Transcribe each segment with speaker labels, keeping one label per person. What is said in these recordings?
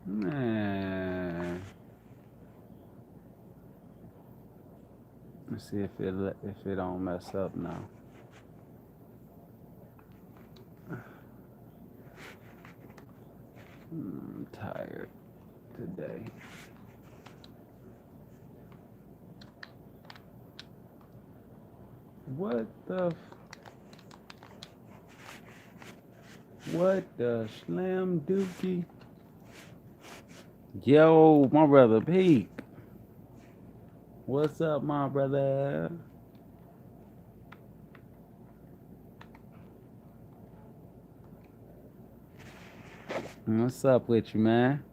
Speaker 1: Man, let's see if it don't mess up now. I'm tired today. What the what the slam dookie? Yo, my brother Pete. What's up, my brother? What's up with you, man?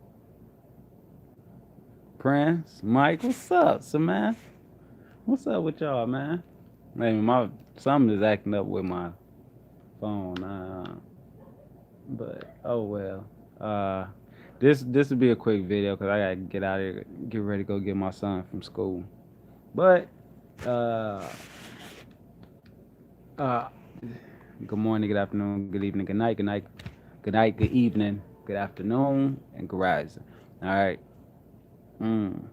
Speaker 1: Prince, Mike, what's up, man? What's up with y'all, man? Man, my something is acting up with my phone. But oh well. Uh, this will be a quick video because I gotta get out of here, get ready to go get my son from school. But uh, uh, good morning, good afternoon, good evening, good night, good night, good night, good evening, good afternoon, and good rise. All right. Mm.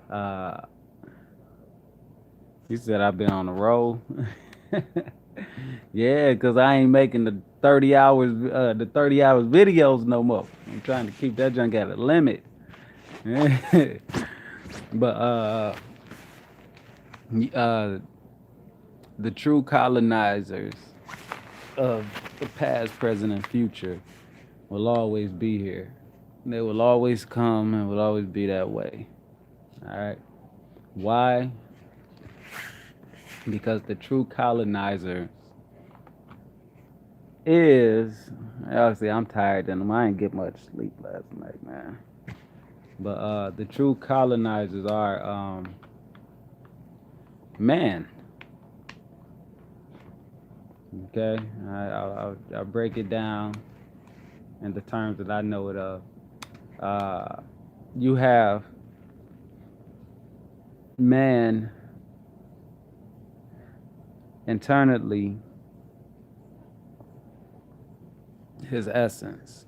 Speaker 1: Uh, you said I've been on the road. Yeah, cause I ain't making the 30 hours videos no more. I'm trying to keep that junk at a limit. But uh, the true colonizers of the past, present, and future will always be here. They will always come and will always be that way. All right. Why? Because the true colonizer is obviously I'm tired and I didn't get much sleep last night, man. But the true colonizers are man. Okay, I'll break it down in the terms that I know it of. You have man internally, his essence.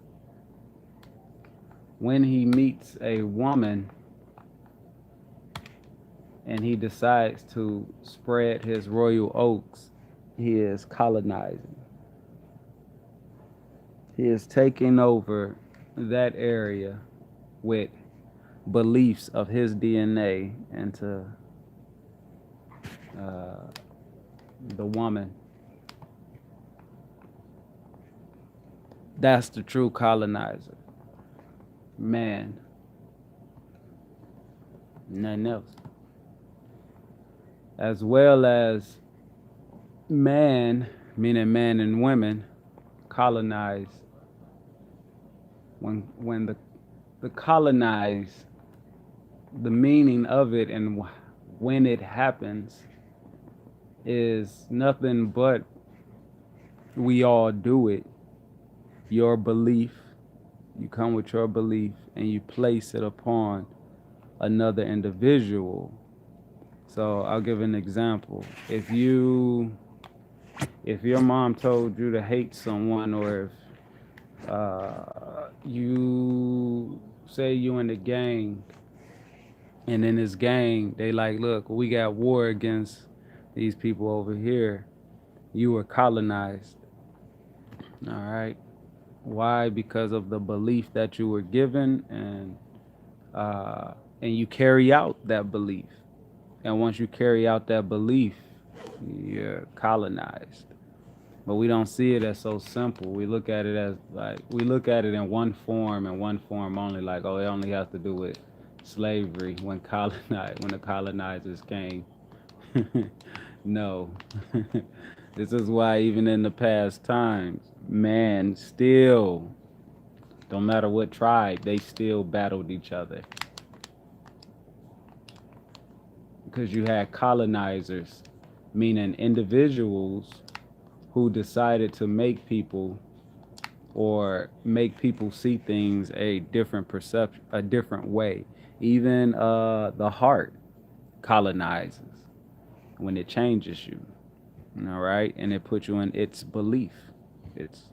Speaker 1: When he meets a woman and he decides to spread his royal oaks, he is colonizing. He is taking over that area with beliefs of his DNA into uh, the woman. That's the true colonizer. Man, nothing else. As well as man, meaning man and women, colonize. When the colonize, the meaning of it and when it happens is nothing but we all do it. Your belief, you come with your belief and you place it upon another individual. So I'll give an example. If your mom told you to hate someone, or if you say you in a gang, and in this gang they like, look, we got war against these people over here. You were colonized. All right. Why? Because of the belief that you were given, and you carry out that belief. And once you carry out that belief, you're colonized. But we don't see it as so simple. We look at it as like we look at it in one form and one form only, like, oh, it only has to do with slavery when the colonizers came. No. This is why even in the past times, man still, don't matter what tribe, they still battled each other. Because you had colonizers, meaning individuals who decided to make people or make people see things a different perception, a different way. Even the heart colonizes when it changes you, all right, and it puts you in its belief. It's,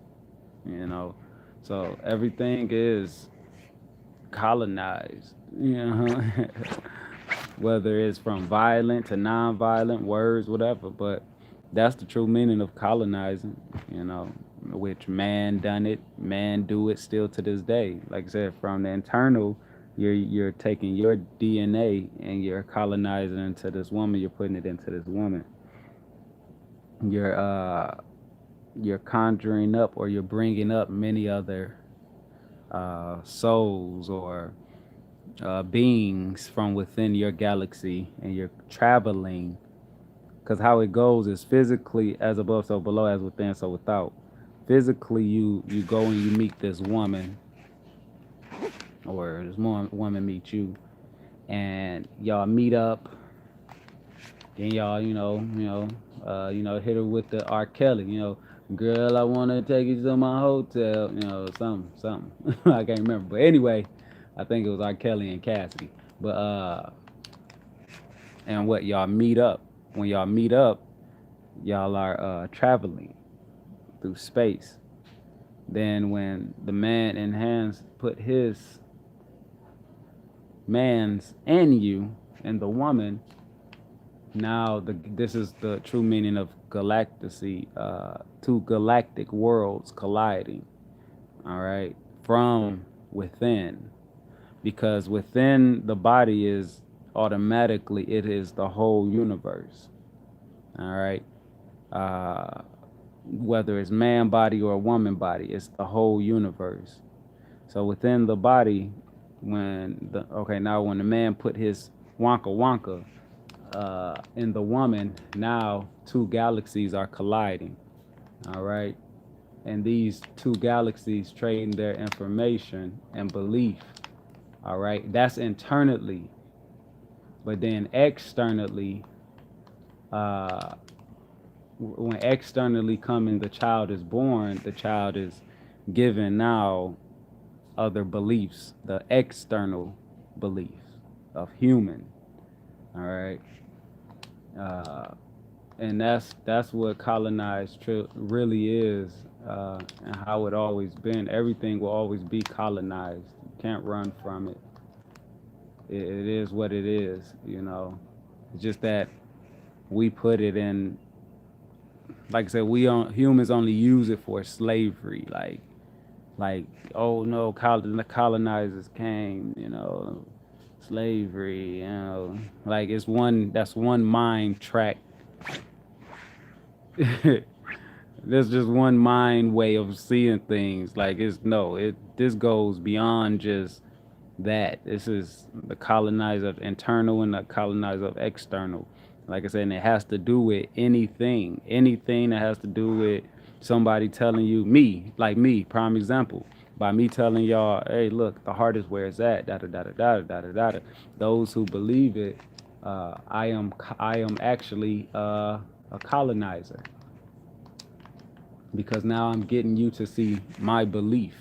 Speaker 1: you know, so everything is colonized. You know, whether it's from violent to non-violent words, whatever. But that's the true meaning of colonizing. You know, which man done it, man do it still to this day. Like I said, from the internal, you're taking your DNA and you're colonizing into this woman. You're putting it into this woman. You're you're conjuring up or you're bringing up many other souls or beings from within your galaxy, and you're traveling. Because how it goes is physically, as above, so below, as within, so without. Physically, you go and you meet this woman, or this woman meets you, and y'all meet up. Then y'all, hit her with the R. Kelly, girl, I want to take you to my hotel, something. I can't remember, but anyway, I think it was R. Kelly and Cassidy. But and what y'all meet up? When y'all meet up, y'all are traveling through space. Then when the man in hands put his man's in you and the woman, now this is the true meaning of galactacy, two galactic worlds colliding, all right, from within, because within the body is automatically, it is the whole universe, all right, whether it's man body or woman body, it's the whole universe. So within the body, when the man put his wonka wonka in the woman, now two galaxies are colliding, all right, and these two galaxies trading their information and belief, all right, that's internally. But then externally, when externally coming, the child is born, the child is given now other beliefs, the external beliefs of human, all right, and that's what colonized really is, and how it always been. Everything will always be colonized. You can't run from it. It is what it is. It's just that we put it in. Like I said, humans only use it for slavery. Like, oh no, the colonizers came. Slavery. Like that's one mind track. There's just one mind way of seeing things. Like this goes beyond just that. This is the colonizer of internal and the colonizer of external. Like I said, and it has to do with anything that has to do with somebody telling you, prime example, by me telling y'all, hey, look, the heart is where it's at, da da da da da da da da. Those who believe it, I am actually a colonizer, because now I'm getting you to see my belief,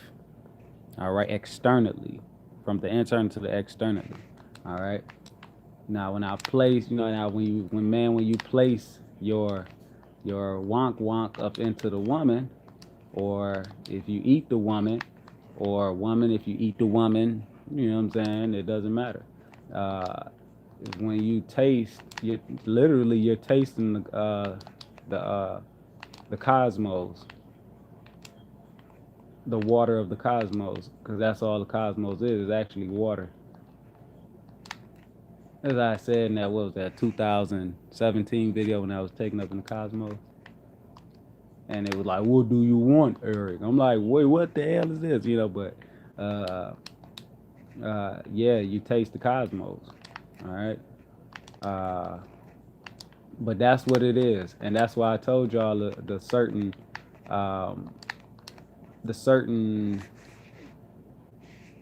Speaker 1: all right, externally, from the internal to the externally, all right. Now when I place, now when you place your wonk wonk up into the woman, or if you eat the woman, or woman if you eat the woman, you know what I'm saying, it doesn't matter. When you taste, you're tasting the cosmos, the water of the cosmos, because that's all the cosmos is actually water. As I said in that, what was that, 2017 video when I was taken up in the cosmos, and it was like, what do you want, Eric? I'm like, wait, what the hell is this? But yeah, you taste the cosmos, all right. But that's what it is, and that's why I told y'all the certain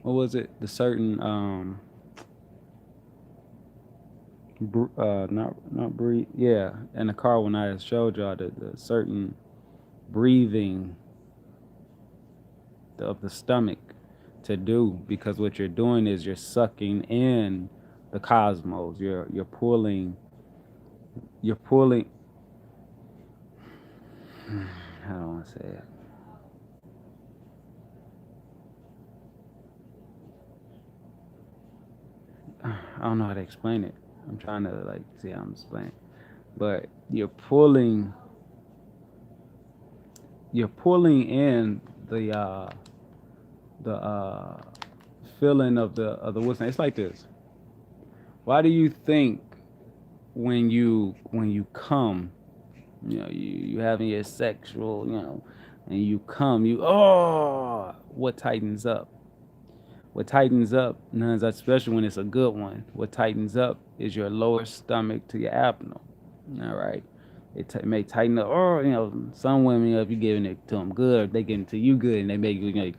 Speaker 1: what was it? The certain not breathe. Yeah, in the car when I showed y'all the certain breathing of the stomach to do, because what you're doing is you're sucking in the cosmos. You're pulling. How do I want to say it? I don't know how to explain it. I'm trying to like see how I'm explaining, but you're pulling in the feeling of the what's name. It's like this. Why do you think when you come, you having your sexual, and you come, what tightens up? What tightens up, nuns, especially when it's a good one, what tightens up is your lower stomach to your abdomen. All right. It may tighten up, or some women, if you're giving it to them good, they getting it to you good, and they make your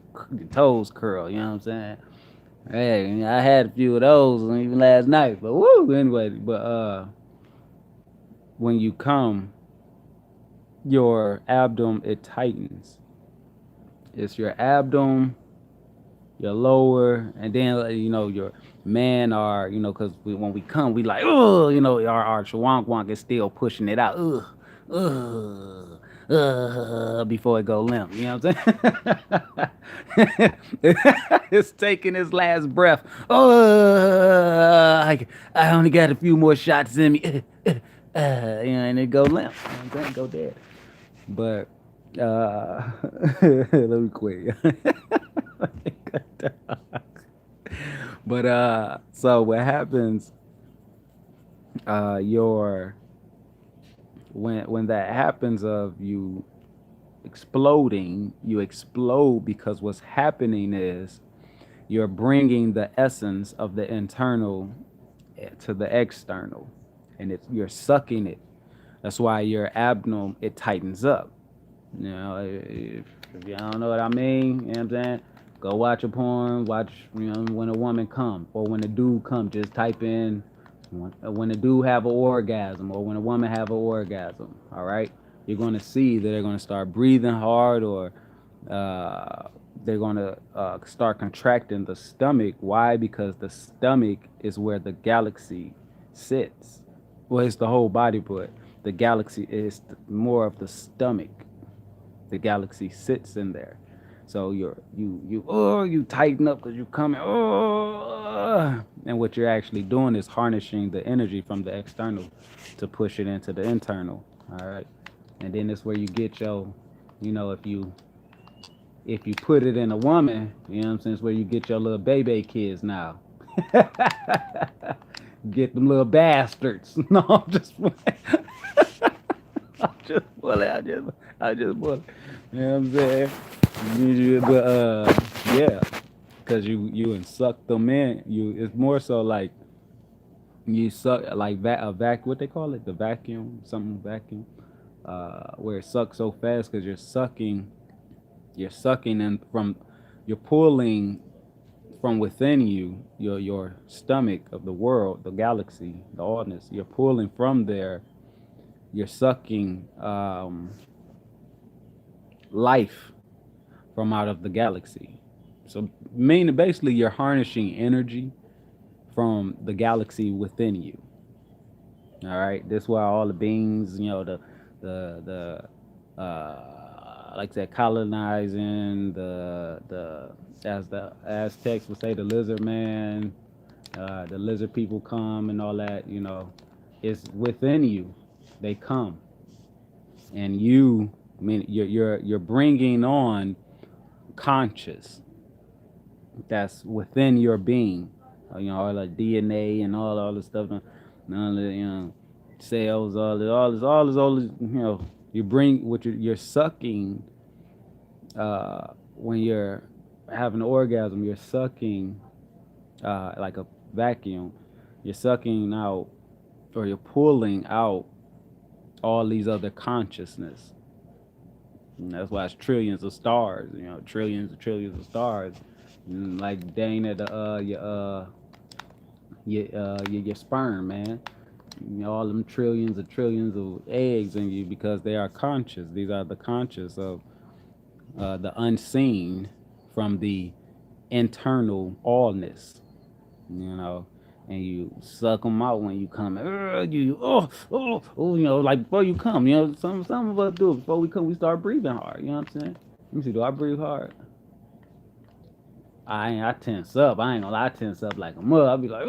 Speaker 1: toes curl. You know what I'm saying? Hey, I had a few of those even last night, but woo, anyway. But when you come, your abdomen it tightens. It's your abdomen, your lower, and then your man are because when we come we like our shawonk wonk is still pushing it out before it go limp. You know what I'm saying? It's taking his last breath. I only got a few more shots in me. And it go limp. You know what I'm saying? Go dead. But let me quit. But so what happens? Your when that happens of you exploding, you explode because what's happening is you're bringing the essence of the internal to the external, and you're sucking it. That's why your abdomen it tightens up. If you don't know what I mean, you know what I'm saying? Go watch a porn, watch, when a woman come or when a dude come, just type in when a dude have an orgasm or when a woman have an orgasm, all right? You're going to see that they're going to start breathing hard or uh, they're going to start contracting the stomach. Why? Because the stomach is where the galaxy sits. Well, it's the whole body, but the galaxy is more of the stomach. The galaxy sits in there. So you tighten up because you're coming. And what you're actually doing is harnessing the energy from the external to push it into the internal. All right. And then it's where you get your, if you put it in a woman, you know what I'm saying, it's where you get your little baby kids now. Get them little bastards. No, I'm just I just bully. I just bully. You know what I'm saying? But yeah, because you and suck them in. It's more so like you suck like a vac. What they call it? The vacuum, something vacuum. Where it sucks so fast because you're sucking and you're pulling from within you, your stomach of the world, the galaxy, the allness. You're pulling from there. You're sucking life from out of the galaxy. So, basically, you're harnessing energy from the galaxy within you. All right, this is why all the beings, like I said, colonizing as the Aztecs would say, the lizard man, the lizard people come and all that. It's within you. They come, and you're bringing on conscious that's within your being. All the DNA and all the stuff, none of the cells, all this. You bring what you're sucking. When you're having an orgasm, you're sucking like a vacuum. You're sucking out, or you're pulling out all these other consciousness. And that's why it's trillions of stars. Trillions and trillions of stars. And like Dana, your sperm, man. All them trillions and trillions of eggs in you because they are conscious. These are the conscious of the unseen from the internal allness. You know, and you suck them out when you come. Like before you come. Some of us do it before we come. We start breathing hard. You know what I'm saying? Let me see. Do I breathe hard? I tense up. I ain't gonna lie, I tense up like a mother. I'll be like,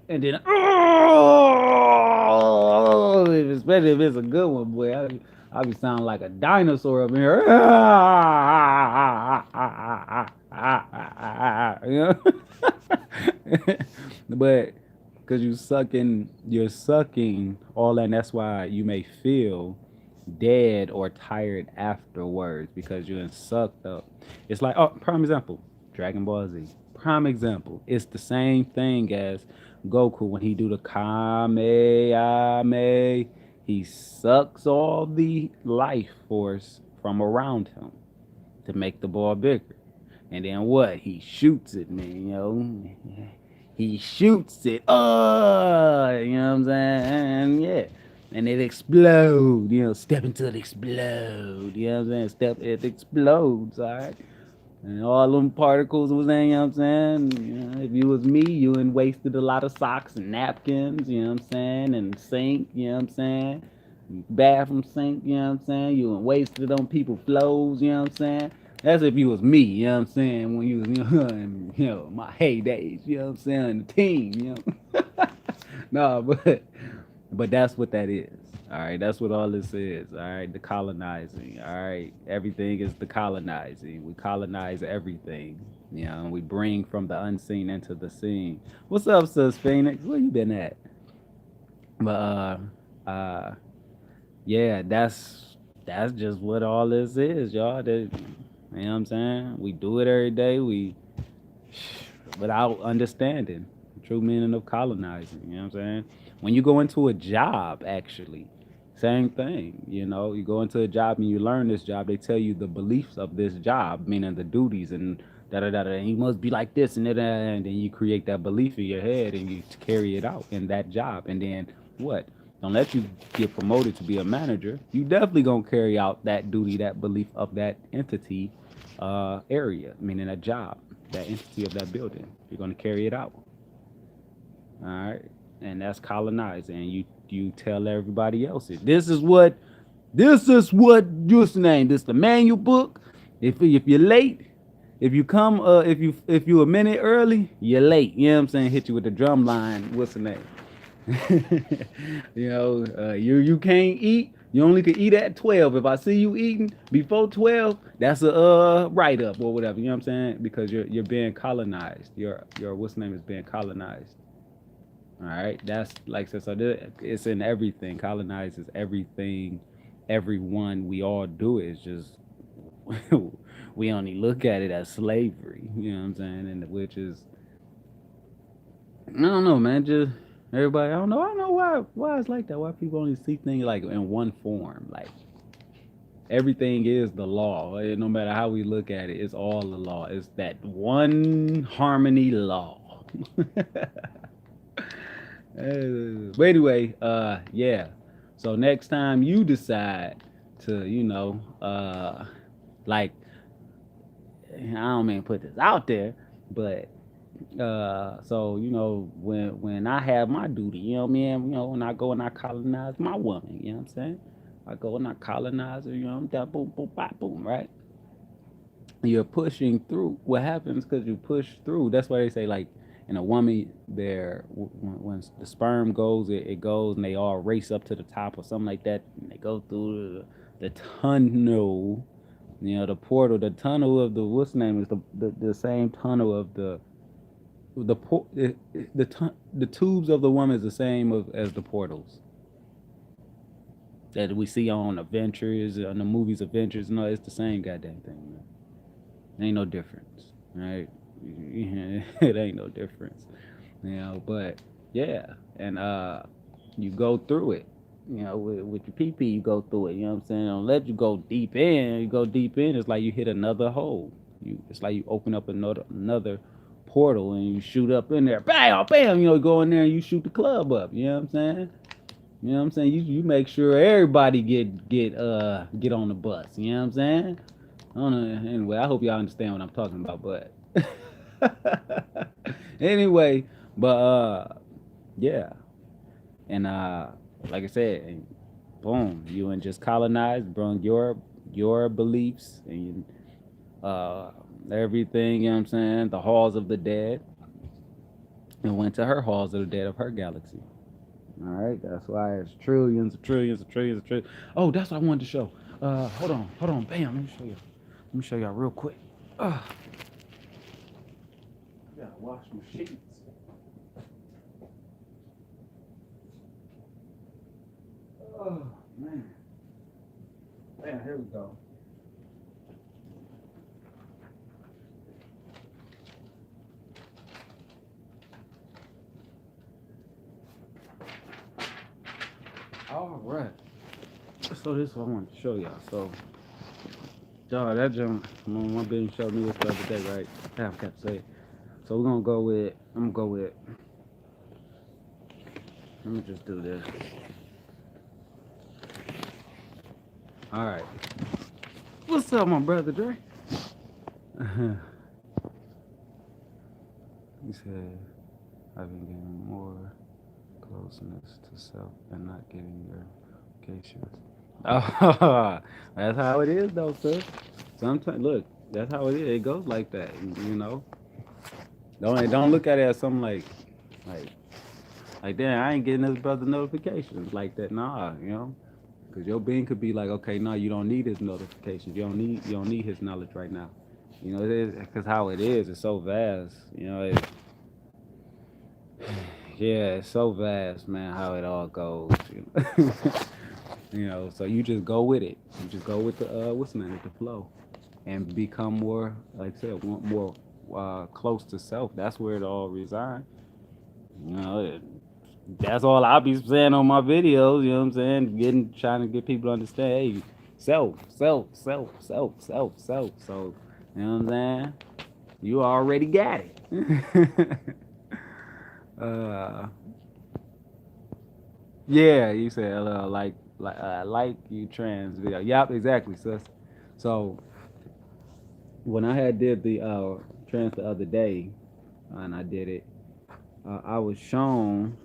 Speaker 1: and then, oh, especially if it's a good one, boy. I be sounding like a dinosaur up in here. You know? But because you're sucking all that, and that's why you may feel dead or tired afterwards because you're sucked up. It's like, oh, prime example, Dragon Ball Z. Prime example. It's the same thing as Goku when he do the Kamehameha. He sucks all the life force from around him to make the ball bigger. And then what? He shoots it, man, you know. He shoots it. Oh, you know what I'm saying? Yeah. And it explode, you know, step until it explode. You know what I'm saying? Step it explodes, all right. And all them particles was in, you know what I'm saying? You know, if you was me, you and wasted a lot of socks and napkins, you know what I'm saying? And sink, you know what I'm saying? Bathroom sink, you know what I'm saying? You and wasted on people flows, you know what I'm saying? That's if you was me, you know what I'm saying? When you was, my heydays, you know what I'm saying? The team, you know? No, but that's what that is. All right, that's what all this is. All right, the colonizing. All right, everything is the colonizing. We colonize everything. You know, and we bring from the unseen into the seen. What's up, sis Phoenix? Where you been at? But yeah, that's just what all this is, y'all. That, you know what I'm saying? We do it every day. We without understanding the true meaning of colonizing. You know what I'm saying? When you go into a job, actually, same thing. You know, you go into a job and you learn this job. They tell you the beliefs of this job, meaning the duties and da da da da. And you must be like this and that, and then you create that belief in your head and you carry it out in that job. And then what? Don't let you get promoted to be a manager. You definitely gonna carry out that duty, that belief of that entity area, meaning a job, that entity of that building. You're going to carry it out. All right. And that's colonizing. And you tell everybody else it. This is what what's the name? This the manual book. If you're late, if you come if you a minute early, you're late. You know what I'm saying? Hit you with the drum line. What's the name? You can't eat. You only can eat at 12. If I see you eating before 12, that's a write up or whatever. You know what I'm saying? Because you're being colonized. Your what's the name is being colonized. All right, that's like so. It's in everything. Colonizes everything. Everyone. We all do it. It's just we only look at it as slavery. You know what I'm saying? And which is I don't know, man. Just everybody. I don't know. I don't know why it's like that. Why people only see things like in one form. Like everything is the law. No matter how we look at it, it's all the law. It's that one harmony law. But anyway, yeah. So next time you decide to, like, I don't mean put this out there, but so when I have my duty, you know what I mean, when I go and I colonize my woman, you know what I'm saying, I go and I colonize her, I'm that boom boom bop boom, right? You're pushing through. What happens because you push through? That's why they say like in a woman, there when the sperm goes, it goes and they all race up to the top or something like that. And they go through the tunnel, the portal, the tunnel of the what's the name is the same tunnel of the por- the tubes of the woman is the same as the portals that we see on Adventures, on the movies Adventures. No, it's the same goddamn thing, man. Ain't no difference, right? It ain't no difference, But yeah, and you go through it, with your PP, you go through it. You know what I'm saying? Don't let you go deep in. You go deep in, it's like you hit another hole. It's like you open up another portal and you shoot up in there, bam, bam. Go in there and you shoot the club up. You know what I'm saying? You know what I'm saying? You make sure everybody get on the bus. You know what I'm saying? I don't know. Anyway, I hope y'all understand what I'm talking about. But anyway, but yeah, and like I said, boom, you and just colonized, bring your beliefs and everything, you know what I'm saying, the halls of the dead, and went to her halls of the dead of her galaxy. All right, that's why it's trillions of trillions of trillions of trillions. Oh, that's what I wanted to show. Hold on, bam. Let me show you. Let me show y'all real quick. I gotta wash my sheets. Oh man, bam. Here we go. All right. So this is what I wanted to show y'all. So, y'all, that jump, my business showed me this the other day, right? I have got to say it. So we're gonna go with. I'm gonna go with. Let me just do this. All right. What's up, my brother Dre? He said, I've been getting more closeness to self and not getting your vacations. Oh, that's how it is, though, sir. Sometimes, look, that's how it is. It goes like that, you know. Don't look at it as something like, damn, I ain't getting this brother notifications like that. Nah, you know, because your being could be like, okay, no, you don't need his notifications. You don't need his knowledge right now. You know, it is because how it is. It's so vast. You know, yeah, it's so vast, man. How it all goes. You know, you know. So you just go with it. You just go with the what's the name, with the flow, and become more, like I said, more close to self. That's where it all resides. You know, that's all I be saying on my videos. You know what I'm saying? Trying to get people to understand. Hey, self, self, self, self, self, self. So, you know what I'm saying? You already got it. uh, yeah, you said like you trans video. Yep, exactly, sis. So when I had did the trans the other day, and I did it, I was shown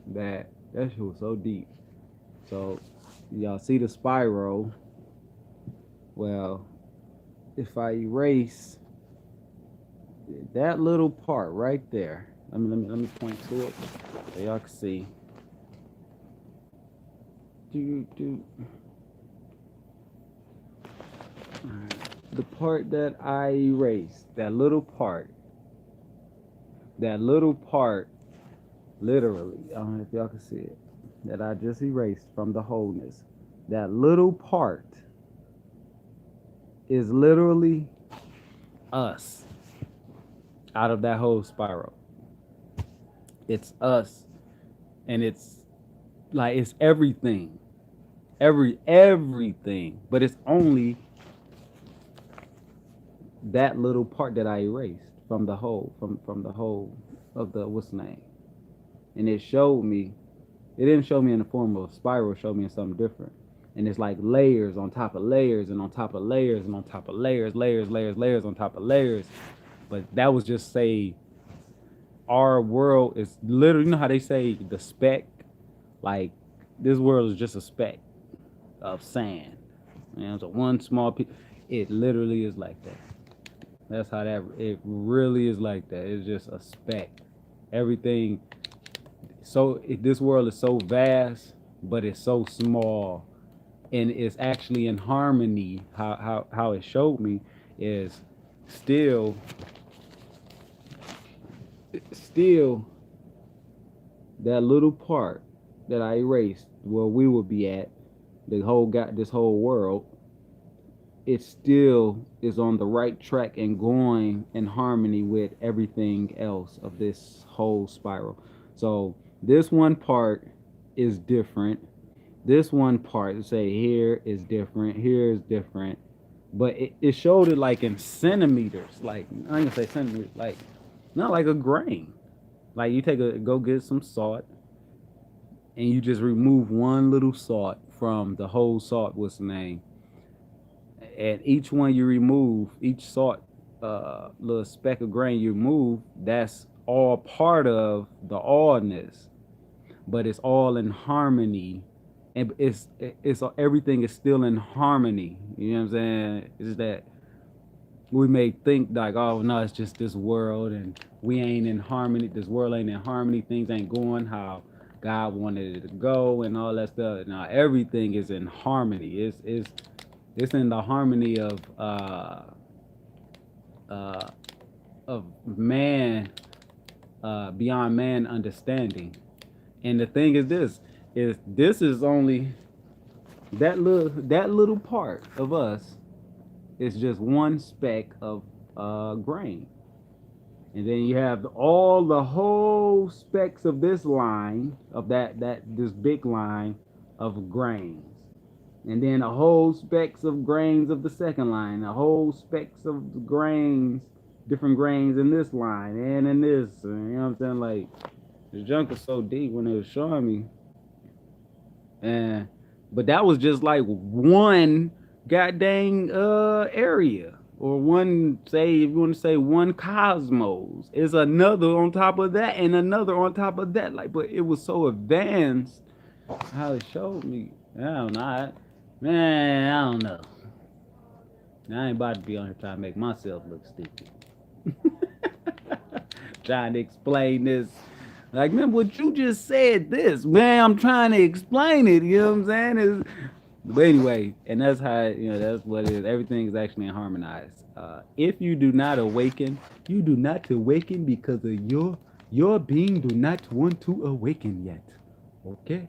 Speaker 1: that shit was so deep. So y'all see the spiral. Well, if I erase that little part right there, let me point to it so y'all can see. Alright. The part that I erased, that little part, literally, I don't know if y'all can see it, that I just erased from the wholeness. That little part is literally us out of that whole spiral. It's us, and it's like it's everything, everything, but it's only that little part that I erased from the whole, from the whole of the what's the name, and it showed me. It didn't show me in the form of a spiral. It showed me in something different, and it's like layers on top of layers and on top of layers and on top of layers, layers on top of layers. But that was just say our world is literally, you know how they say the speck, like this world is just a speck of sand. You know, so one small piece. It literally is like that. That's how that it really is like that. It's just a speck. Everything. So this world is so vast, but it's so small, and it's actually in harmony. How it showed me is still still that little part that I erased where we would be at, the whole got this whole world, it still is on the right track and going in harmony with everything else of this whole spiral. So this one part is different. This one part, say here is different, here is different, but it showed it like in centimeters. Like I ain't gonna say centimeters, like not like a grain. Like you go get some salt and you just remove one little salt from the whole salt, what's the name? And each one you remove, each salt, little speck of grain you remove, that's all part of the allness, but it's all in harmony, and it's everything is still in harmony. You know what I'm saying? Is that we may think like, oh no, it's just this world and we ain't in harmony. This world ain't in harmony. Things ain't going how God wanted it to go and all that stuff. Now everything is in harmony. It's in the harmony uh, of man, beyond man understanding. And the thing is this is only that little part of us is just one speck of grain. And then you have all the whole specks of this line of this big line of grains. And then a whole specks of grains of the second line, a whole specks of grains, different grains in this line and in this. You know what I'm saying? Like the junk was so deep when it was showing me. And but that was just like one goddamn area. Or one, say, if you want to say one cosmos, is another on top of that and another on top of that. Like, but it was so advanced how it showed me. I don't know. Man, I don't know. I ain't about to be on here trying to make myself look stupid. Trying to explain this. Like, remember what you just said this. Man, I'm trying to explain it. You know what I'm saying? But anyway, and that's how, that's what it is. Everything is actually harmonized. If you do not awaken, you do not awaken because of your being do not want to awaken yet. Okay?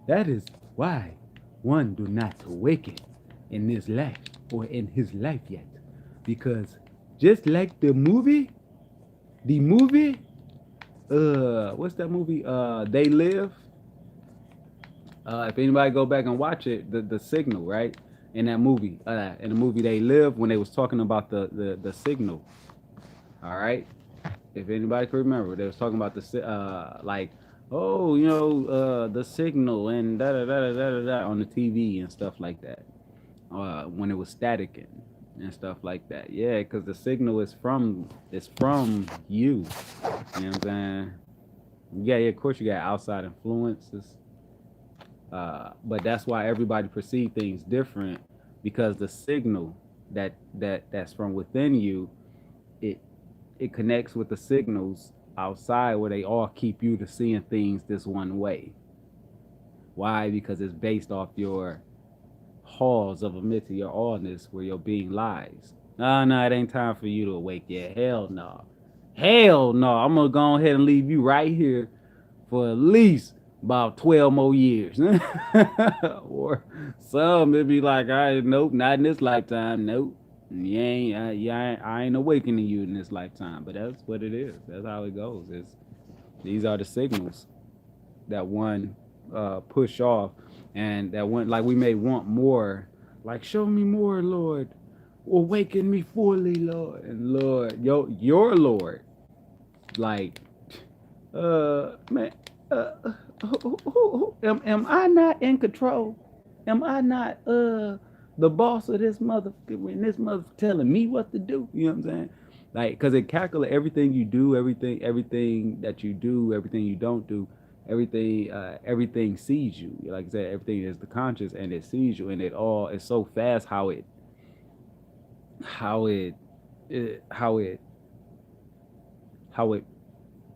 Speaker 1: That is why one do not awaken in this life or in his life yet. Because just like the movie, what's that movie? They Live. If anybody go back and watch it, the signal, right? In that movie, They Live, when they was talking about the signal. All right. If anybody can remember, they was talking about the like, oh, the signal and da da da da da da on the TV and stuff like that. When it was static and stuff like that. Yeah, because the signal is from you. You know what I'm saying? Yeah, of course you got outside influences. But that's why everybody perceive things different, because the signal that's from within you, it connects with the signals outside where they all keep you to seeing things this one way. Why? Because it's based off your halls of amity, your allness, where your being lies. No, it ain't time for you to awake yet. Hell no. Hell no. I'm gonna go ahead and leave you right here for at least about 12 more years. Or some it'd be like, nope, not in this lifetime. Nope. I ain't awakening you in this lifetime. But that's what it is. That's how it goes. These are the signals that one push off, and that one, like, we may want more, like, show me more, Lord, awaken me fully, Lord. And Lord, your Lord, like, man, am I not in control? Am I not the boss of this mother, when this mother telling me what to do? You know what I'm saying? Like, because it calculates everything you do, everything that you do, everything you don't do, everything sees you. Like I said, everything is the conscious, and it sees you, and it's so fast how it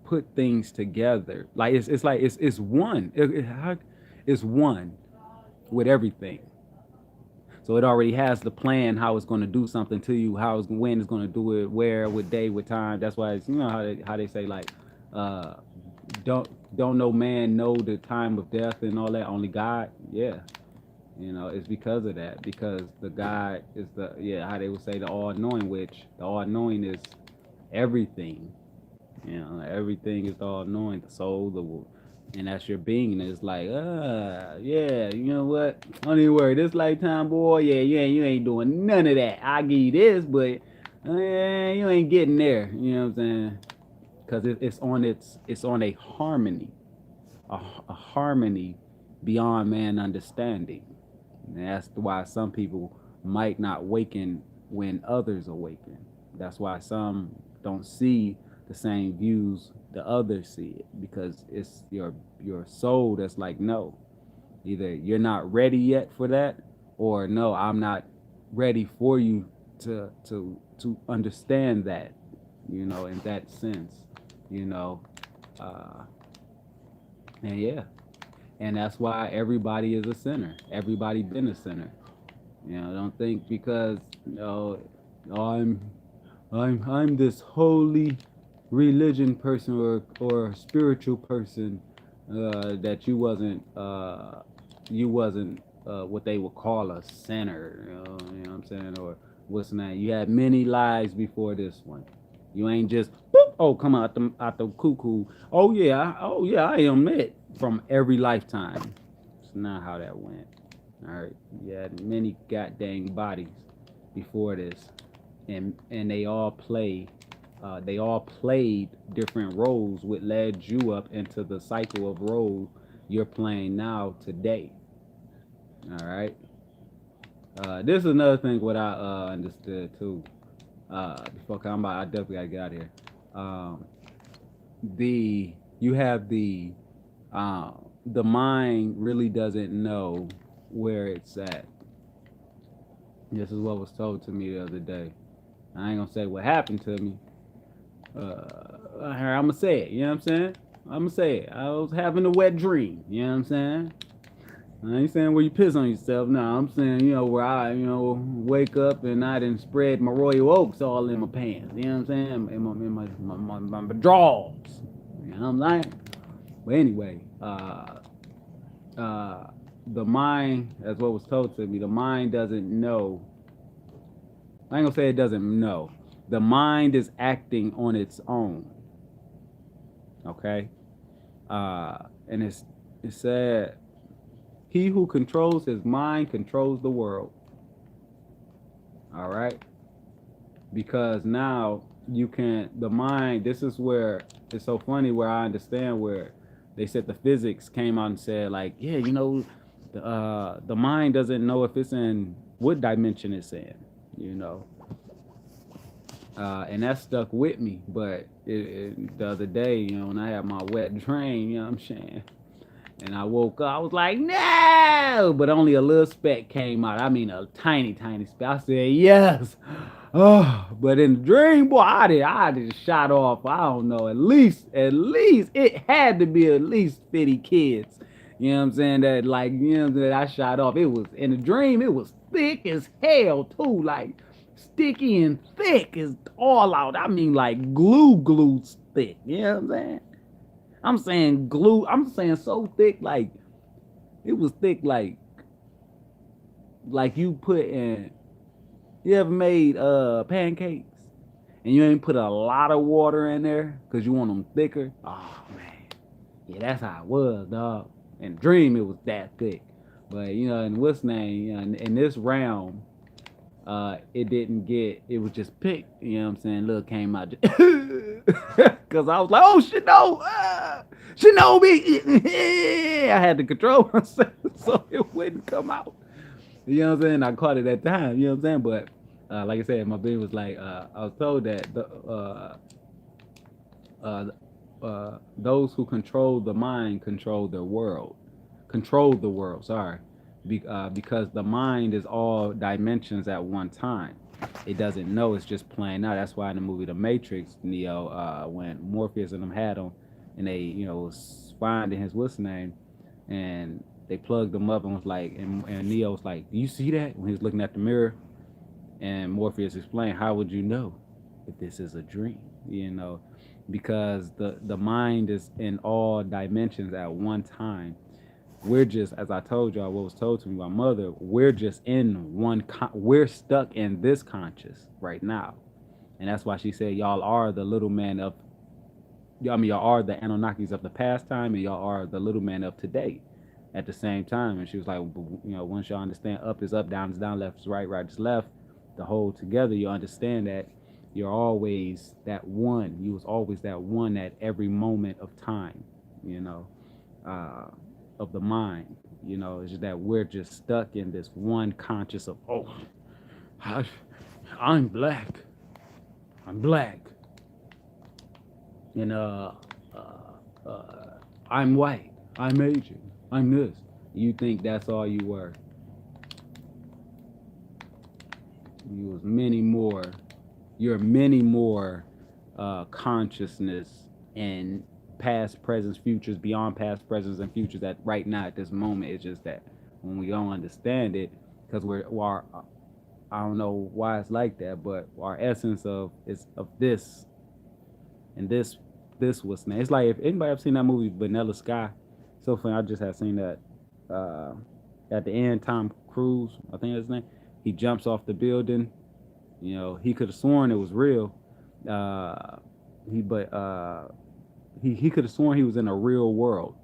Speaker 1: put things together. Like it's one. It's one with everything. So it already has the plan how it's going to do something to you, when it's going to do it, where, what day, what time. That's why it's, how they say, like, don't no man know the time of death and all that, only God. Yeah, it's because of that, because the God is how they would say the all-knowing, which the all-knowing is everything. Everything is the all-knowing, the soul, and that's your being. And it's like, yeah, you know what? Don't even worry. This lifetime, boy, yeah, you ain't doing none of that. I give you this, but you ain't getting there. You know what I'm saying? Because it's on a harmony, a harmony beyond man understanding. And that's why some people might not waken when others awaken. That's why some don't see the same views the others see it, because it's your soul that's like, no, either you're not ready yet for that, or no, I'm not ready for you to understand that, you know, in that sense, you know, uh, and yeah, and that's why everybody is a sinner. Everybody been a sinner. You know, don't think because you know I'm I'm this holy religion person or spiritual person that you wasn't what they would call a sinner. You know what I'm saying? Or what's the name? You had many lives before this one. You ain't just boop, oh come out the cuckoo. Oh yeah, I am it from every lifetime. It's not how that went. All right, you had many goddamn bodies before this, and they all played different roles, which led you up into the cycle of role you're playing now today. All right. This is another thing what I understood too. Before I definitely gotta get out of here. Um, the you have the mind really doesn't know where it's at. This is what was told to me the other day. I ain't gonna say what happened to me. I'm gonna say it. You know what I'm saying? I'm gonna say it. I was having a wet dream. You know what I'm saying? I ain't saying where you piss on yourself. No, I'm saying, you know, where I, you know, wake up and I didn't spread my Royal Oaks all in my pants. You know what I'm saying? In my drawers. You know what I'm saying? But anyway, uh, the mind, as what was told to me, the mind doesn't know. I ain't gonna say it doesn't know. The mind is acting on its own. Okay? And it said, he who controls his mind controls the world. All right? Because now you can, the mind, this is where it's so funny where I understand where they said the physics came out and said, like, yeah, you know, the mind doesn't know if it's in what dimension it's in, you know. And that stuck with me. But the other day, you know, when I had my wet dream, you know what I'm saying? And I woke up, I was like, no! But only a little speck came out. I mean, a tiny, tiny speck. I said, yes. Oh, but in the dream, boy, I just shot off, I don't know, at least, it had to be at least 50 kids. You know what I'm saying? That, like, you know, that I shot off. It was, in the dream, it was thick as hell, too. Like, sticky and thick is all out. I mean, like, glue thick. You know what I'm saying? I'm saying glue. I'm saying so thick, like it was thick, like you put in. You ever made pancakes and you ain't put a lot of water in there because you want them thicker? Oh man, yeah, that's how it was, dog. In dream, it was that thick, but you know, in what's name, you know, in this realm, it didn't get. It was just picked. You know what I'm saying? Look, came out because I was like, oh shit, no. Shinobi. I had to control myself so it wouldn't come out. You know what I'm saying? I caught it at the time. You know what I'm saying? But like I said, my baby was like, I was told that uh, those who control the mind control the world. Control the world. Sorry, because the mind is all dimensions at one time. It doesn't know. It's just playing out. That's why in the movie The Matrix, Neo, when Morpheus and them had him, and they, you know, was finding his what's name, and they plugged him up and was like, and Neo was like, "Do you see that?" When he was looking at the mirror, and Morpheus explained, "How would you know if this is a dream?" You know, because the mind is in all dimensions at one time. We're just, as I told y'all, what was told to me by mother, we're just in we're stuck in this conscious right now. And that's why she said, y'all are the little man of, I mean, y'all are the Anunnakis of the past time, and y'all are the little man of today at the same time. And she was like, you know, once y'all understand up is up, down is down, left is right, right is left, the whole together, you understand that you're always that one. You was always that one at every moment of time, you know, of the mind. You know, it's just that we're just stuck in this one conscious of, oh, I, I'm black. I'm black. And I'm white. I'm Asian. I'm this. You think that's all you were. You was many more. You're many more consciousness and past, presence, futures, beyond past, presence, and futures. That right now at this moment, it's just that when we don't understand it, because I don't know why it's like that, but our essence of is of this and this was name. It's like if anybody ever seen that movie Vanilla Sky. So funny, I just had seen that uh, at the end. Tom Cruise, I think that's his name. He jumps off the building. You know, he could have sworn it was real. Uh, he could have sworn he was in a real world.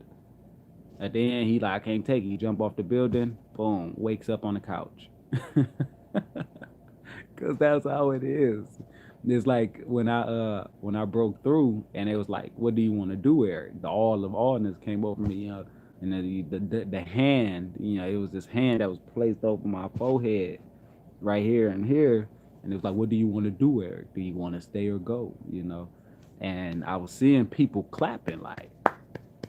Speaker 1: At the end, he like I can't take it. He jump off the building. Boom, wakes up on the couch. Cause that's how it is. It's like when I broke through and it was like, what do you want to do, Eric? The all of allness came over me, you know, and the hand, you know, it was this hand that was placed over my forehead, right here and here, and it was like, what do you want to do, Eric? Do you want to stay or go? You know, and I was seeing people clapping like,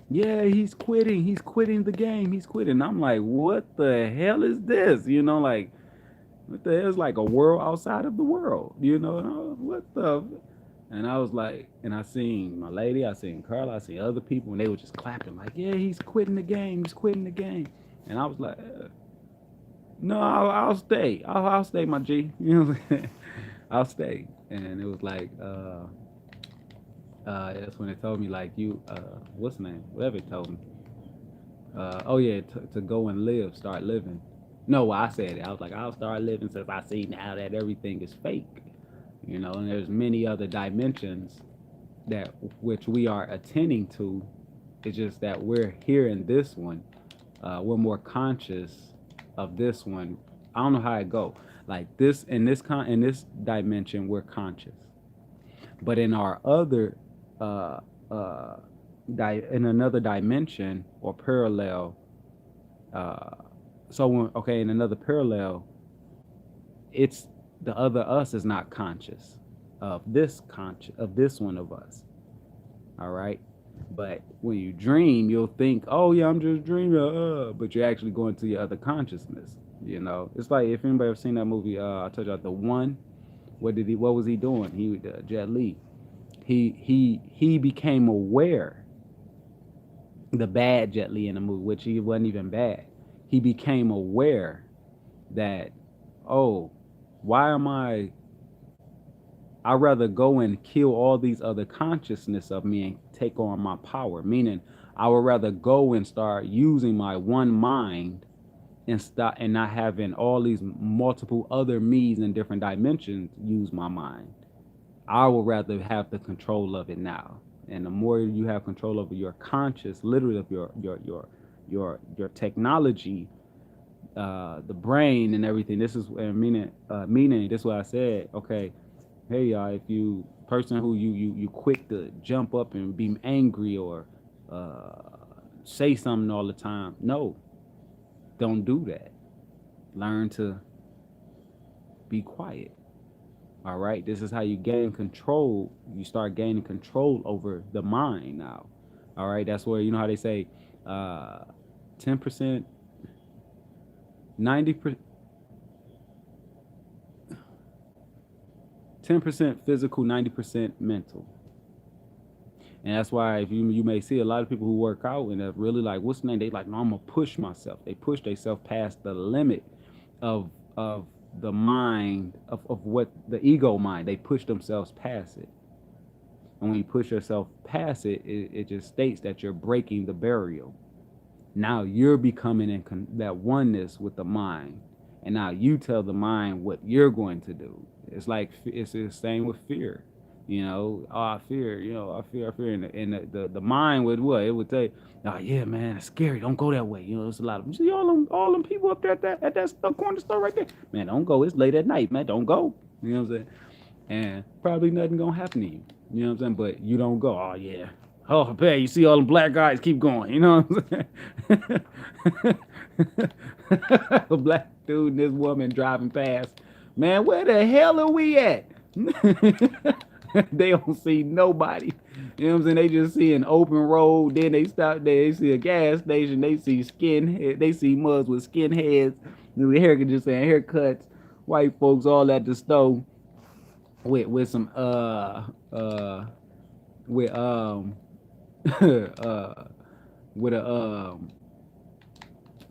Speaker 1: yeah, he's quitting the game, he's quitting. I'm like, what the hell is this? You know, like what the hell is like a world outside of the world, you know? And I was, what the? And I was like, and I seen my lady, I seen Carla, I seen other people, and they were just clapping like, yeah, he's quitting the game, he's quitting the game. And I was like, no, I'll stay, I'll stay, my G, you know what I'm saying? I'll stay. And it was like, that's when they told me like you, what's the name? Whatever it told me. Oh yeah, to go and live, start living. No, I said it. I was like, I'll start living since I see now that everything is fake, you know. And there's many other dimensions that which we are attending to. It's just that we're here in this one. We're more conscious of this one. I don't know how it go. Like this in this dimension, we're conscious, but in our other uh, uh, in another dimension or parallel. Uh, so when, okay, in another parallel, it's the other us is not conscious of this one of us. All right. But when you dream, you'll think, oh yeah, I'm just dreaming, but you're actually going to your other consciousness. You know, it's like if anybody ever seen that movie, I told you the one. What was he doing? Jet Li. He became aware, the bad Jet Li in the movie, which he wasn't even bad. He became aware that, oh, why am I'd rather go and kill all these other consciousness of me and take on my power. Meaning, I would rather go and start using my one mind and stop and not having all these multiple other me's in different dimensions use my mind. I would rather have the control of it now. And the more you have control over your conscious, literally of your technology, the brain and everything. This is meaning. This is what I said. Okay, hey y'all, if you person who you quick to jump up and be angry or say something all the time, no, don't do that. Learn to be quiet. All right, this is how you gain control. You start gaining control over the mind now. All right, that's where you know how they say 10%, 90%, 10% physical, 90% mental. And that's why if you may see a lot of people who work out and they're really like, what's the name? They like, no, I'm gonna push myself. They push themselves past the limit of the mind of what the ego mind. They push themselves past it. And when you push yourself past it, it just states that you're breaking the barrier. Now you're becoming in that oneness with the mind. And now you tell the mind what you're going to do. It's like it's the same with fear. You know, oh, I fear, you know, I fear. And the mind would what? It would say, oh, yeah, man, it's scary. Don't go that way. You know, there's a lot of them. See all them people up there at that corner store right there. Man, don't go. It's late at night, man. Don't go. You know what I'm saying? And probably nothing going to happen to you. You know what I'm saying? But you don't go. Oh, yeah. Oh, man, you see all them black guys, keep going. You know what I'm saying? A black dude and this woman driving past. Man, where the hell are we at? They don't see nobody. You know what I'm saying? They just see an open road. Then they stop there. They see a gas station. They see they see mugs with skinheads. Hair just saying haircuts white folks all at the stove with some with uh with a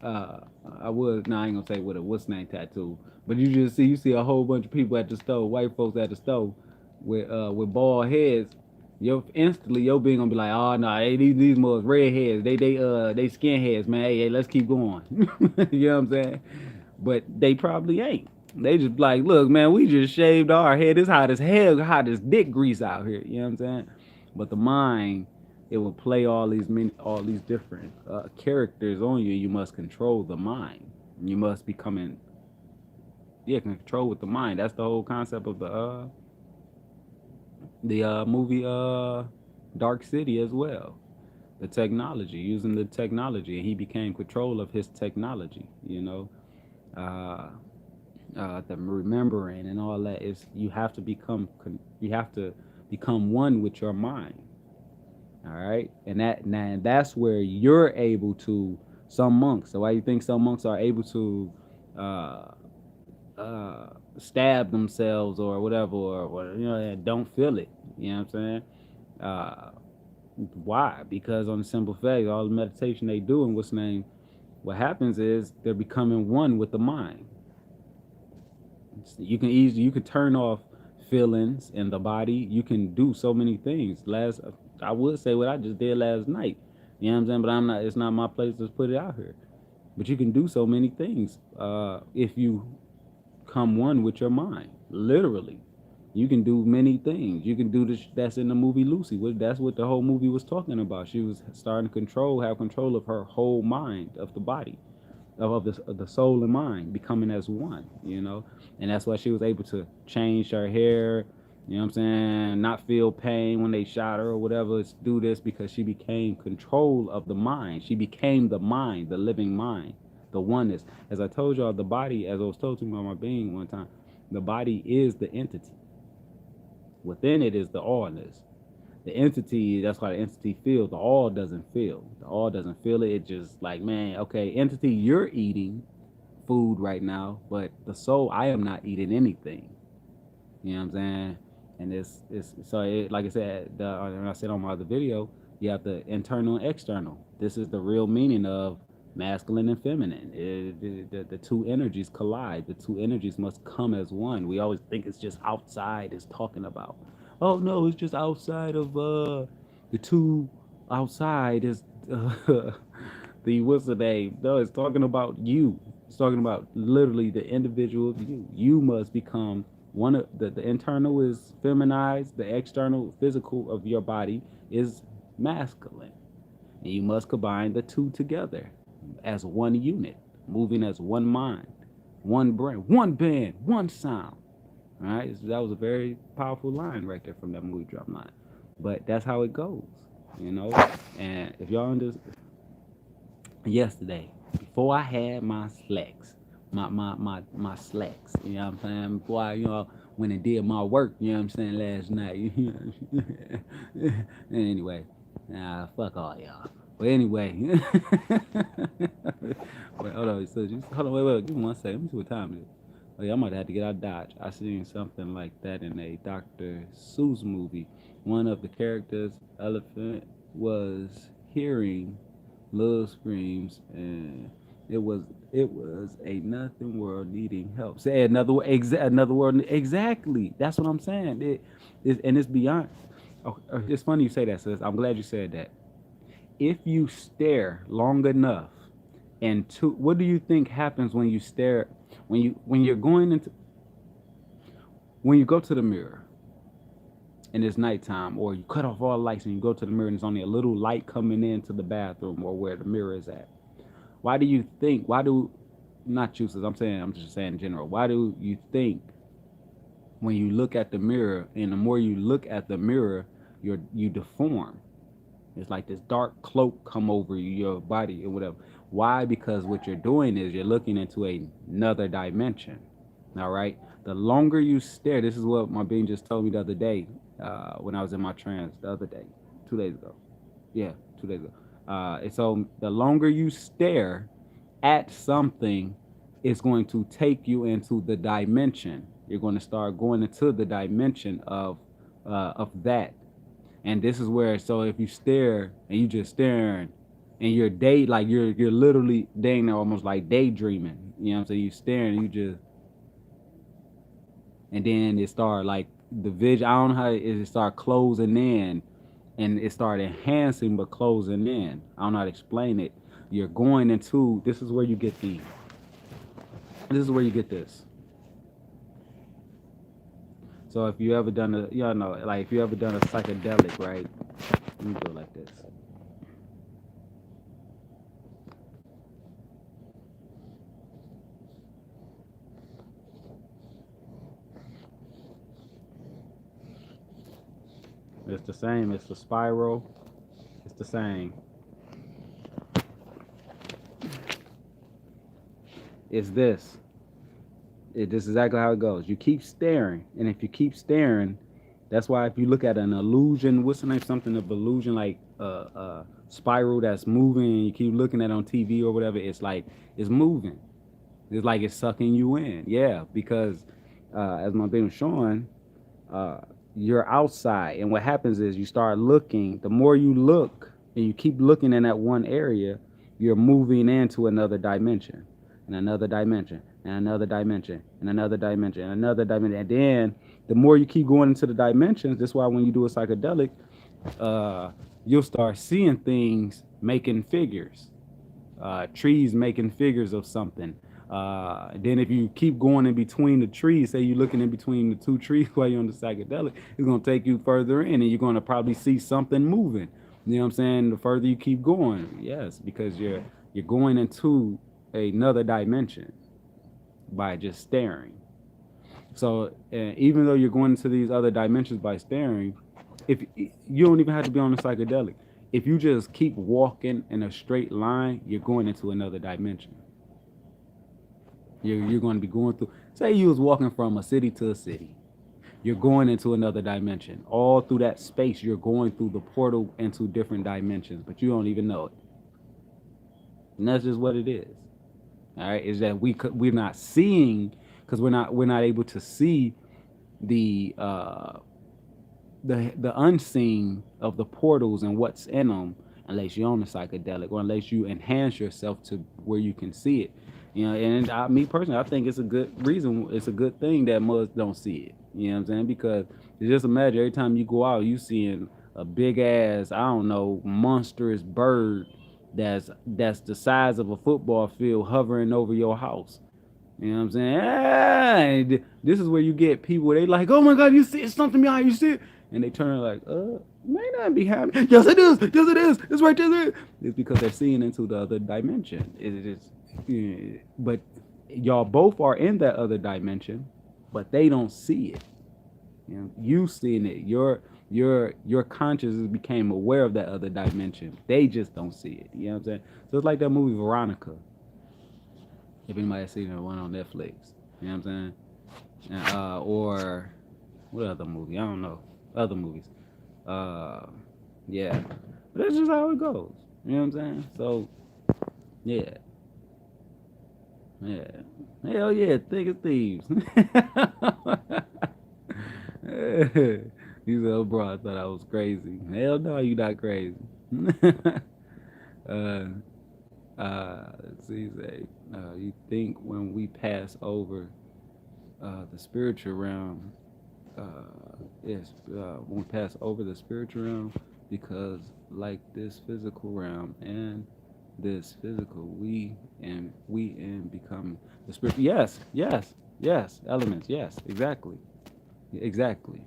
Speaker 1: uh I was no, I ain't gonna say with a what's name tattoo, but you see a whole bunch of people at the stove, white folks at the stove with bald heads. Your being gonna be like, oh no, hey, these most redheads, they skinheads, man. Hey, let's keep going. You know what I'm saying? But they probably ain't. They just like, look, man, we just shaved our head. It's hot as hell, hot as dick grease out here. You know what I'm saying? But the mind, it will play all these different characters on you. You must control the mind. You must become in yeah, control with the mind. That's the whole concept of the movie Dark City as well. The technology, using the technology, and he became control of his technology. You know, uh, the remembering and all that is you have to become one with your mind. All right, and that's where you're able to. Some monks. So why you think some monks are able to uh, stab themselves or whatever, or and don't feel it. You know what I'm saying? Uh, why? Because on the simple fact, all the meditation they do and what happens is they're becoming one with the mind. You can turn off feelings in the body. You can do so many things. I would say what I just did last night. You know what I'm saying? But I'm not. It's not my place to put it out here. But you can do so many things if you come one with your mind. Literally, you can do many things. You can do this. That's in the movie Lucy. That's what the whole movie was talking about. She was starting to have control of her whole mind, of the body, of the soul and mind becoming as one, and that's why she was able to change her hair, you know what I'm saying, not feel pain when they shot her or whatever. Do this because she became control of the mind. She became the mind, the living mind, the oneness. As I told y'all, the body, as I was told to me by my being one time, the body is the entity. Within it is the allness. The entity, that's why the entity feels. The all doesn't feel. The all doesn't feel it. It just like, man, okay, entity, you're eating food right now, but the soul, I am not eating anything. You know what I'm saying? And like I said, when I said on my other video, you have the internal and external. This is the real meaning of masculine and feminine. The two energies collide. The two energies must come as one. We always think it's just outside is talking about. Oh no, it's just outside of the two outside is the what's the name? No, it's talking about you. It's talking about literally the individual of you. You must become one of the internal is feminized, the external physical of your body is masculine. And you must combine the two together as one unit, moving as one mind, one brain, one band, one sound. All right, so that was a very powerful line right there from that movie Drop Line. But that's how it goes, you know. And if y'all understand, yesterday, before I had my slacks, my slacks, you know what I'm saying? Before I, went and did my work, you know what I'm saying, last night. Anyway, nah, fuck all y'all. But anyway, wait, hold on, so hold on, wait, give me 1 second. Let me see what time it is. Oh yeah, I might have to get out of Dodge. I seen something like that in a Dr. Seuss movie. One of the characters, Elephant, was hearing little screams, and it was it was a nothing world needing help. Say another word exactly. That's what I'm saying. And it's beyond. Oh, it's funny you say that, sis. I'm glad you said that. If you stare long enough, what do you think happens when you stare when you're going into when you go to the mirror and it's nighttime, or you cut off all lights and you go to the mirror and there's only a little light coming into the bathroom or where the mirror is at? Why do not you, I'm just saying in general, why do you think when you look at the mirror, and the more you look at the mirror, you deform? It's like this dark cloak come over your body or whatever. Why? Because what you're doing is you're looking into another dimension. All right. The longer you stare, this is what my being just told me the other day when I was in my trance the other day, 2 days ago. Yeah, 2 days ago. And so the longer you stare at something, it's going to take you into the dimension. You're going to start going into the dimension of that. And this is where, so if you stare and you just staring and you're like you're literally dang almost like daydreaming. You know what I'm saying? You staring, you just, and then it start like the vision. I don't know how it start closing in, and it started enhancing but closing in. I don't know how to explain it. You're going into, this is where you get this. So if you ever done a, you know, like if you ever done a psychedelic, right? Let me do it like this. It's the same. It's the spiral. It's the same. It's this. This is exactly how it goes. You keep staring, and if you keep staring, that's why if you look at an illusion, what's the name? Something of illusion, like spiral that's moving, and you keep looking at it on TV or whatever. It's like it's moving. It's like it's sucking you in. Yeah, because as my thing was showing, uh, you're outside, and what happens is you start looking. The more you look, and you keep looking in that one area, you're moving into another dimension, and another dimension, and another dimension, and another dimension, and another dimension. And then the more you keep going into the dimensions, that's why when you do a psychedelic, you'll start seeing things making figures, trees making figures of something. Then if you keep going in between the trees, say you're looking in between the two trees while you're on the psychedelic, it's going to take you further in, and you're going to probably see something moving. You know what I'm saying? The further you keep going, yes, because you're going into another dimension by just staring. So even though you're going into these other dimensions by staring, if you don't even have to be on the psychedelic, if you just keep walking in a straight line, you're going into another dimension. You're going to be going through. Say you was walking from a city to a city. You're going into another dimension. All through that space, you're going through the portal into different dimensions, but you don't even know it. And that's just what it is. All right, is that we're not seeing, because we're not able to see the the unseen of the portals and what's in them unless you're on the psychedelic, or unless you enhance yourself to where you can see it. You know, and me personally, I think it's a good reason. It's a good thing that most don't see it. You know what I'm saying? Because just imagine every time you go out, you seeing a big ass, I don't know, monstrous bird that's the size of a football field hovering over your house. You know what I'm saying? Ah, this is where you get people. They like, oh my god, you see something behind you, see it? And they turn like, may not be happening. Yes, it is. Yes, it is. It's right there. It's because they're seeing into the other dimension. It is, yeah. But y'all both are in that other dimension, but they don't see it. You know, you seeing it. Your consciousness became aware of that other dimension. They just don't see it. You know what I'm saying? So it's like that movie Veronica. If anybody has seen it, one on Netflix. You know what I'm saying? Or what other movie? I don't know. Other movies. Yeah. But that's just how it goes. You know what I'm saying? So, yeah. Yeah. Hell yeah, thick as thieves. You said, oh, bro, I thought I was crazy. Hell no, you not crazy. uh, let's see, say, you think when we pass over the spiritual realm, yes, when we pass over the spiritual realm, because like this physical realm and this physical, we and become the spirit. Yes, yes, yes, elements. Yes, exactly, exactly.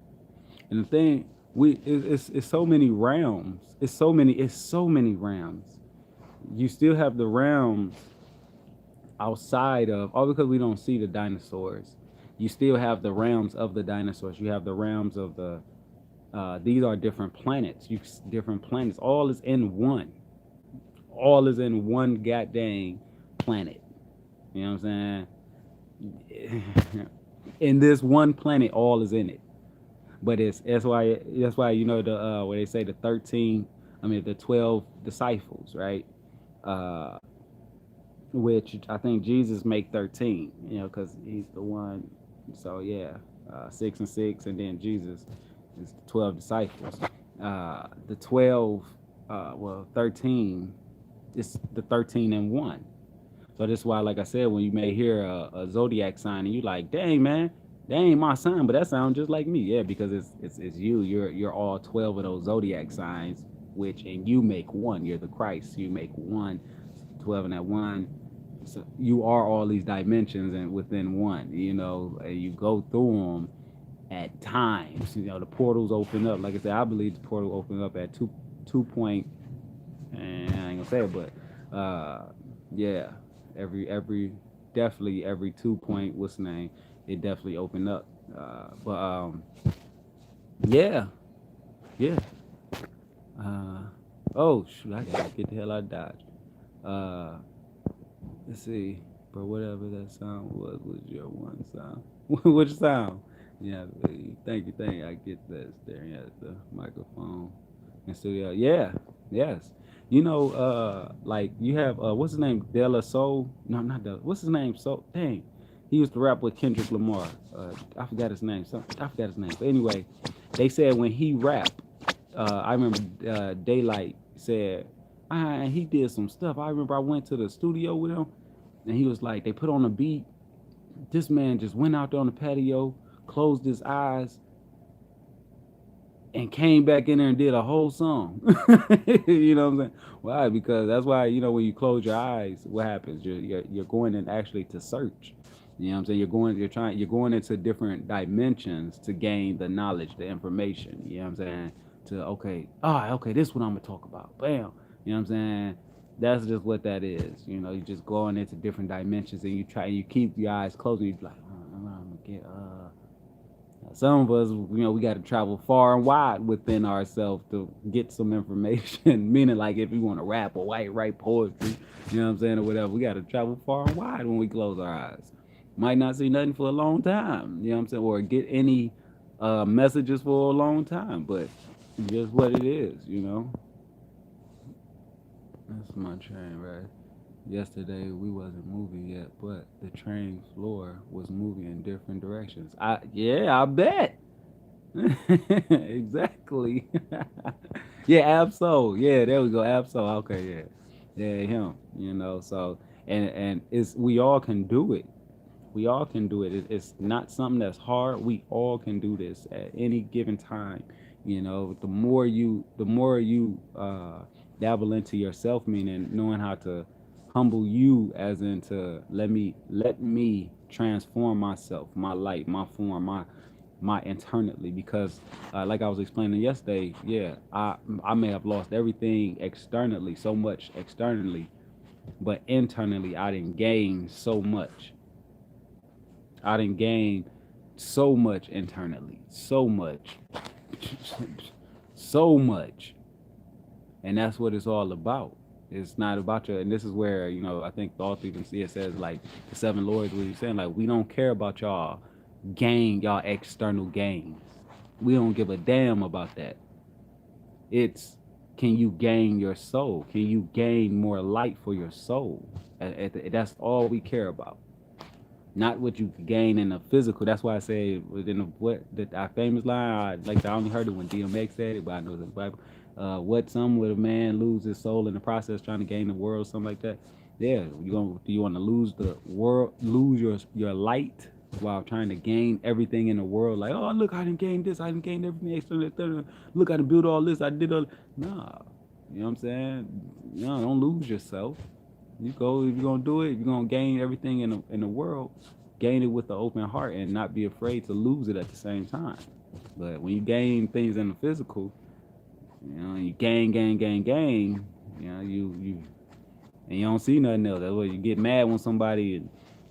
Speaker 1: And the thing, it's so many realms. It's so many realms. You still have the realms outside of, all because we don't see the dinosaurs. You still have the realms of the dinosaurs. You have the realms of the these are different planets. Different planets. All is in one. All is in one goddamn planet. You know what I'm saying? In this one planet, all is in it. But that's why you know the where they say the 13, I mean the 12 disciples, right? Uh, which I think Jesus make 13. You know, because he's the one. So yeah, 6 and 6, and then Jesus is the 12 disciples. The 12, 13 is the 13 and one. So that's why, like I said, when you may hear a zodiac sign and you like, dang man, that ain't my sign, but that sounds just like me. Yeah, because it's you. You're all 12 of those zodiac signs, which and you make one. You're the Christ. You make one. 12 and that one. So you are all these dimensions and within one. You know, and you go through them at times. You know, the portals open up. Like I said, I believe the portal opened up at two point. And I ain't gonna say it, but yeah, every definitely every 2 point, what's the name? It definitely opened up. But yeah, yeah. Uh, oh shoot, I gotta get the hell out of Dodge. Uh, let's see, but whatever that sound was your one sound. Which sound? Yeah, thank you. I get that staring at the microphone and studio. Yeah, yes. You know, like you have what's his name? De La Soul? No, not De. What's his name? So dang, he used to rap with Kendrick Lamar. I forgot his name. I forgot his name. But anyway, they said when he rapped, I remember Daylight said, he did some stuff. I remember I went to the studio with him, and he was like, they put on a beat. This man just went out there on the patio, closed his eyes, and came back in there and did a whole song. You know what I'm saying? Why? Because that's why, you know, when you close your eyes, what happens? You're going in actually to search. You know what I'm saying? You're going into different dimensions to gain the knowledge, the information. You know what I'm saying? To okay, this is what I'm gonna talk about. Bam. You know what I'm saying? That's just what that is. You know, you just going into different dimensions and you keep your eyes closed and you be like, I'm gonna get some of us, you know, we got to travel far and wide within ourselves to get some information. Meaning, like, if we want to rap or write poetry, you know what I'm saying, or whatever, we got to travel far and wide when we close our eyes. Might not see nothing for a long time, you know what I'm saying, or get any messages for a long time, but just what it is, you know. That's my train, right? Yesterday we wasn't moving yet, but the train floor was moving in different directions. I bet. Exactly. Yeah, Absol. Yeah, there we go. Absol. Okay, yeah. Yeah, him. You know, so and it's we all can do it. We all can do it. It's not something that's hard. We all can do this at any given time. You know, the more you dabble into yourself, meaning knowing how to humble you, as into let me transform myself, my light, my form, my internally, because like I was explaining yesterday, yeah, I may have lost everything externally, so much externally, but internally I didn't gain so much. I didn't gain so much internally, so much, so much, and that's what it's all about. It's not about your, and this is where, you know, I think the author even see it says like the seven lords. What he's saying, like, we don't care about y'all external gains. We don't give a damn about that. It's, can you gain your soul? Can you gain more light for your soul? That's all we care about, not what you gain in the physical. That's why I say within the what that our famous line. I only heard it when DMX said it, but I know it's in the Bible. What some would a man lose his soul in the process trying to gain the world, something like that. Yeah, do you want to lose the world, lose your light while trying to gain everything in the world? Like, oh look, I didn't gain this, I didn't gain everything extra. Look, I didn't build all this, I did all. Nah, you know what I'm saying? No, don't lose yourself. You go, if you're gonna do it, if you're gonna gain everything in the world, gain it with an open heart and not be afraid to lose it at the same time. But when you gain things in the physical, you know, you gain, you know, you and you don't see nothing else. That's why you get mad when somebody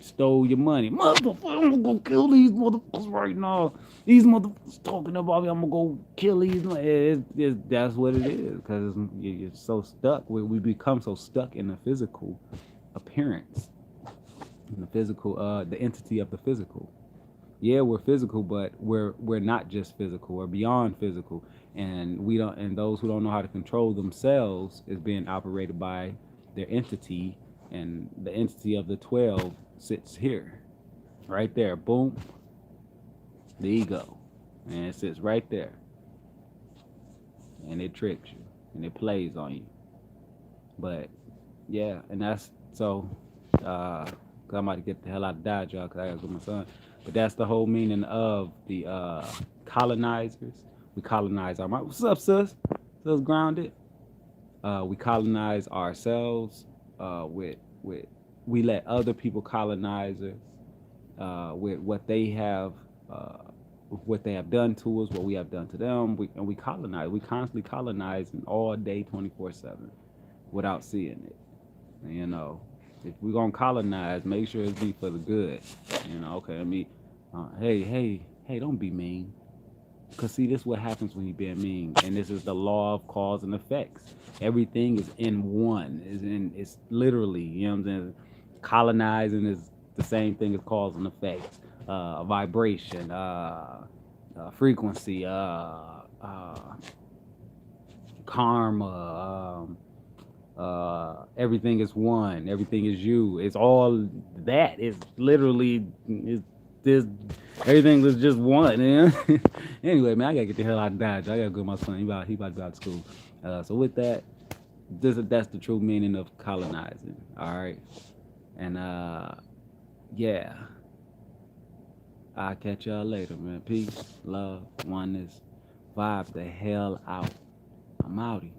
Speaker 1: stole your money. Motherfucker, I'm gonna go kill these motherfuckers right now. These motherfuckers talking about me. I'm gonna go kill these. That's what it is, because you're so stuck. We become so stuck in the physical appearance, in the physical, the entity of the physical. Yeah, we're physical, but we're not just physical. We're beyond physical, and we don't. And those who don't know how to control themselves is being operated by their entity, and the entity of the 12 sits here, right there. Boom, the ego, and it sits right there, and it tricks you, and it plays on you. But yeah, and that's so. Cause I'm about to get the hell out of Dodge, y'all, cause I gotta go with my son. But that's the whole meaning of the colonizers. We colonize our mind. What's up, sis? Sis grounded. We colonize ourselves with we let other people colonize us with uh, what they have done to us, what we have done to them. And we colonize. We constantly colonizing all day, 24/7, without seeing it. You know, if we're gonna colonize, make sure it's be for the good. You know, okay. I mean, hey, don't be mean. Cause see, this is what happens when you being mean, and this is the law of cause and effects. Everything is in one. It's literally, you know what I'm saying. Colonizing is the same thing as cause and effect. Vibration, frequency, karma. Everything is one. Everything is you. It's all that. It's literally it's this. Everything was just one. You know? Anyway, man, I gotta get the hell out of Dodge. I gotta go with my son. He about to go out to school. So with that, that's the true meaning of colonizing. All right, and yeah, I'll catch y'all later, man. Peace, love, oneness, vibe the hell out. I'm outie.